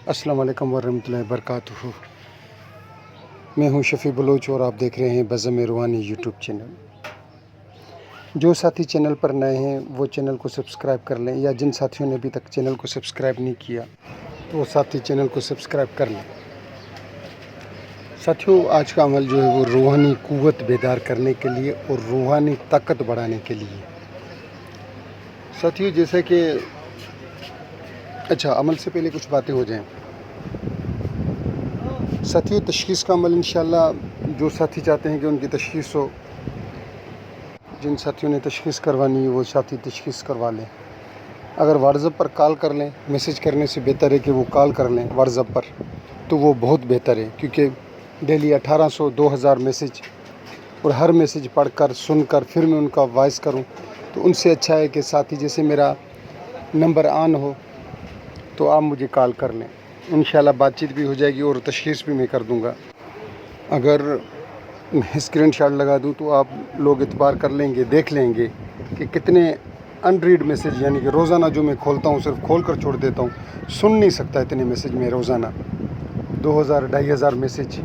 السلام علیکم ورحمۃ اللہ وبرکاتہ۔ میں ہوں شفیع بلوچ اور آپ دیکھ رہے ہیں بزم روحانی یوٹیوب چینل۔ جو ساتھی چینل پر نئے ہیں وہ چینل کو سبسکرائب کر لیں، یا جن ساتھیوں نے ابھی تک چینل کو سبسکرائب نہیں کیا تو وہ ساتھی چینل کو سبسکرائب کر لیں۔ ساتھیوں، آج کا عمل جو ہے وہ روحانی قوت بیدار کرنے کے لیے اور روحانی طاقت بڑھانے کے لیے۔ ساتھیوں، جیسے کہ عمل سے پہلے کچھ باتیں ہو جائیں۔ ساتھیوں، تشخیص کا عمل انشاءاللہ جو ساتھی چاہتے ہیں کہ ان کی تشخیص ہو، جن ساتھیوں نے تشخیص کروانی ہے وہ ساتھی تشخیص کروا لیں۔ اگر واٹس ایپ پر کال کر لیں، میسج کرنے سے بہتر ہے کہ وہ کال کر لیں واٹس ایپ پر، تو وہ بہت بہتر ہے، کیونکہ ڈیلی 1800 2000 میسج، اور ہر میسج پڑھ کر سن کر پھر میں ان کا وائس کروں تو ان سے اچھا ہے کہ ساتھی جیسے میرا نمبر آن ہو تو آپ مجھے کال کر لیں۔ انشاءاللہ بات چیت بھی ہو جائے گی اور تشخیص بھی میں کر دوں گا۔ اگر اسکرین شاٹ لگا دوں تو آپ لوگ اعتبار کر لیں گے، دیکھ لیں گے کہ کتنے ان ریڈ میسج، یعنی کہ روزانہ جو میں کھولتا ہوں صرف کھول کر چھوڑ دیتا ہوں، سن نہیں سکتا اتنے میسج میں روزانہ۔ 2000 2500 میسج،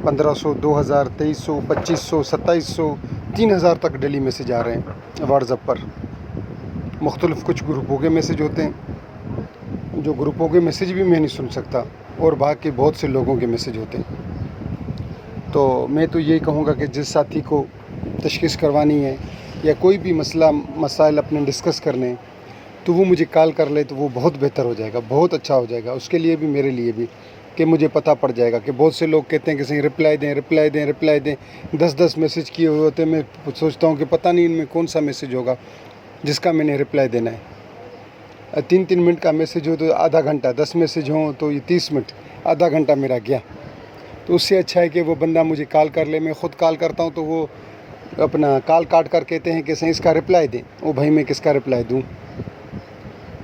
1500 2000 2300 2500 2700 3000 تک ڈیلی میسج آ رہے ہیں واٹس ایپ پر۔ مختلف کچھ گروپوں کے میسج ہوتے ہیں، جو گروپوں کے میسج بھی میں نہیں سن سکتا، اور باقی بہت سے لوگوں کے میسج ہوتے ہیں۔ تو میں تو یہی کہوں گا کہ جس ساتھی کو تشخیص کروانی ہے یا کوئی بھی مسائل اپنے ڈسکس کرنے ہیں تو وہ مجھے کال کر لے تو وہ بہت بہتر ہو جائے گا، بہت اچھا ہو جائے گا، اس کے لیے بھی میرے لیے بھی، کہ مجھے پتہ پڑ جائے گا کہ بہت سے لوگ کہتے ہیں کہ صحیح رپلائی دیں 10 میسج کیے ہوئے ہوتے ہیں۔ میں سوچتا ہوں کہ پتہ نہیں ان میں کون سا میسج ہوگا جس کا میں نے رپلائی دینا ہے۔ 3 منٹ کا میسج ہو تو آدھا گھنٹہ، 10 میسج ہوں تو یہ 30 منٹ، آدھا گھنٹہ میرا گیا۔ تو اس سے اچھا ہے کہ وہ بندہ مجھے کال کر لے۔ میں خود کال کرتا ہوں تو وہ اپنا کال کاٹ کر کہتے ہیں کہ صحیح اس کا رپلائی دیں۔ او بھائی، میں کس کا رپلائی دوں؟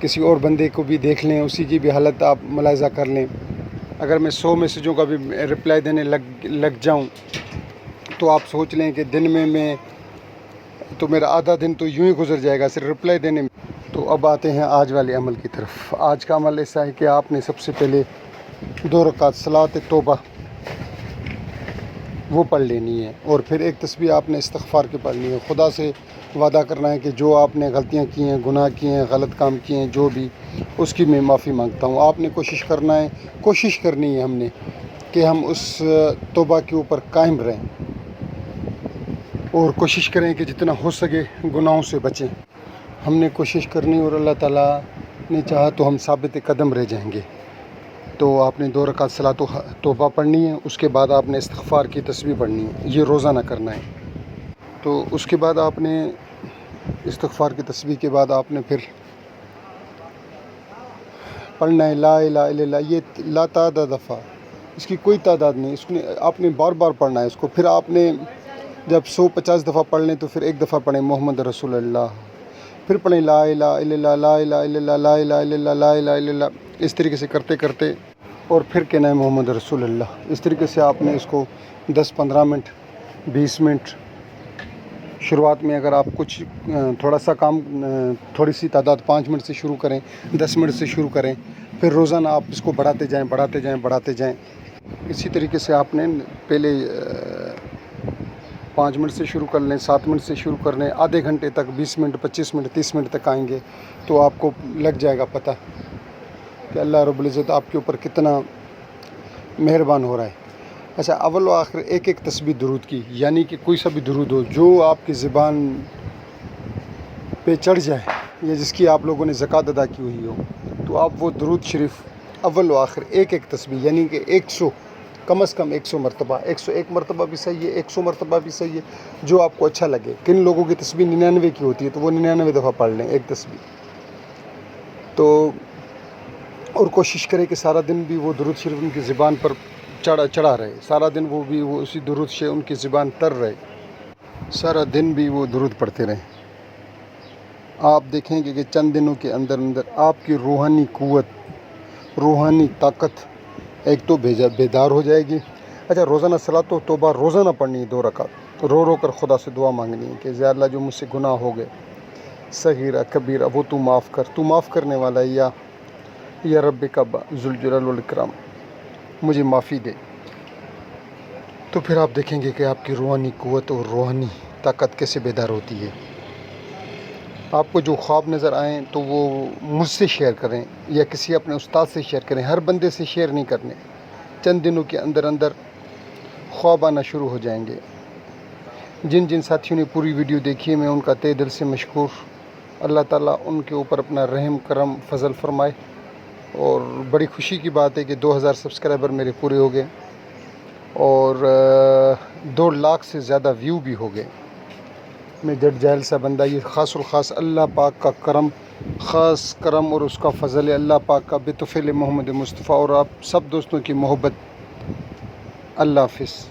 کسی اور بندے کو بھی دیکھ لیں، اسی کی بھی حالت آپ ملاحظہ کر لیں۔ اگر میں 100 میسجوں کا بھی رپلائی دینے لگ جاؤں تو آپ سوچ لیں کہ دن میں تو میرا آدھا دن تو یوں ہی گزر جائے گا صرف رپلائی دینے میں۔ تو اب آتے ہیں آج والے عمل کی طرف۔ آج کا عمل ایسا ہے کہ آپ نے سب سے پہلے 2 رکعت صلاۃ توبہ وہ پڑھ لینی ہے، اور پھر ایک تسبیح آپ نے استغفار کی پڑھنی ہے۔ خدا سے وعدہ کرنا ہے کہ جو آپ نے غلطیاں کی ہیں، گناہ کیے ہیں، غلط کام کیے ہیں، جو بھی، اس کی میں معافی مانگتا ہوں۔ آپ نے کوشش کرنی ہے ہم نے کہ ہم اس توبہ کے اوپر قائم رہیں، اور کوشش کریں کہ جتنا ہو سکے گناہوں سے بچیں۔ ہم نے کوشش کرنی، اور اللہ تعالیٰ نے چاہا تو ہم ثابت قدم رہ جائیں گے۔ تو آپ نے 2 رکعت صلاۃ توبہ پڑھنی ہے، اس کے بعد آپ نے استغفار کی تسبیح پڑھنی ہے، یہ روزانہ کرنا ہے۔ تو اس کے بعد آپ نے استغفار کی تسبیح کے بعد آپ نے پھر پڑھنا ہے لا الہ الا اللہ، یہ لا تعداد دفعہ، اس کی کوئی تعداد نہیں، اس نے آپ نے بار بار پڑھنا ہے اس کو۔ پھر آپ نے جب 150 دفعہ پڑھ لیں تو پھر ایک دفعہ پڑھیں محمد رسول اللہ، پھر پڑھیں لا الہ الا اللہ، لا الہ الا اللہ، لا الہ الا اللہ، لا الہ الا اللہ، اس طریقے سے کرتے کرتے، اور پھر کہنا ہے محمد رسول اللہ۔ اس طریقے سے آپ نے اس کو 10-15 منٹ 20 منٹ، شروعات میں اگر آپ کچھ تھوڑا سا کام، تھوڑی سی تعداد 5 منٹ سے شروع کریں، 10 منٹ سے شروع کریں، پھر روزانہ آپ اس کو بڑھاتے جائیں۔ اسی طریقے سے آپ نے پہلے 5 منٹ سے شروع کر لیں، 7 منٹ سے شروع کر لیں، آدھے گھنٹے تک، 20 منٹ 25 منٹ 30 منٹ تک آئیں گے تو آپ کو لگ جائے گا پتہ کہ اللہ رب العزت آپ کے اوپر کتنا مہربان ہو رہا ہے۔ اچھا، اول و آخر ایک تسبیح درود کی، یعنی کہ کوئی سا بھی درود ہو جو آپ کی زبان پہ چڑھ جائے، یا جس کی آپ لوگوں نے زکوٰۃ ادا کی ہوئی ہو، تو آپ وہ درود شریف اول و آخر ایک تسبیح، یعنی کہ 100، کم از کم 100 مرتبہ، 101 مرتبہ بھی صحیح ہے، 100 مرتبہ بھی صحیح ہے، جو آپ کو اچھا لگے۔ کن لوگوں کی تسبیح 99 کی ہوتی ہے تو وہ 99 دفعہ پڑھ لیں ایک تسبیح۔ تو اور کوشش کریں کہ سارا دن بھی وہ درود شریف ان کی زبان پر چڑھا رہے، سارا دن وہ اسی درود سے ان کی زبان تر رہے، سارا دن بھی وہ درود پڑھتے رہیں۔ آپ دیکھیں گے کہ چند دنوں کے اندر آپ کی روحانی قوت، روحانی طاقت ایک تو بیدار ہو جائے گی۔ اچھا، روزانہ صلاۃ و توبہ روزانہ پڑھنی ہے 2 رکعت، رو کر خدا سے دعا مانگنی ہے کہ یا اللہ، جو مجھ سے گناہ ہو گئے، صغیرہ کبیرہ، وہ تو معاف کر، تو معاف کرنے والا ہے، یا یا رب کعبہ ذوالجلال والاکرام مجھے معافی دے، تو پھر آپ دیکھیں گے کہ آپ کی روحانی قوت اور روحانی طاقت کیسے بیدار ہوتی ہے۔ آپ کو جو خواب نظر آئیں تو وہ مجھ سے شیئر کریں یا کسی اپنے استاد سے شیئر کریں، ہر بندے سے شیئر نہیں کرنے، چند دنوں کے اندر اندر خواب آنا شروع ہو جائیں گے۔ جن جن ساتھیوں نے پوری ویڈیو دیکھی ہے میں ان کا تہ دل سے مشکور، اللہ تعالیٰ ان کے اوپر اپنا رحم کرم فضل فرمائے، اور بڑی خوشی کی بات ہے کہ 2000 سبسکرائبر میرے پورے ہو گئے اور 2 لاکھ سے زیادہ ویو بھی ہو گئے۔ میں جٹ جاہل سا بندہ، یہ خاص الخاص اللہ پاک کا کرم، خاص کرم اور اس کا فضل ہے، اللہ پاک کا بطفیل محمد مصطفیٰ اور آپ سب دوستوں کی محبت۔ اللہ حافظ۔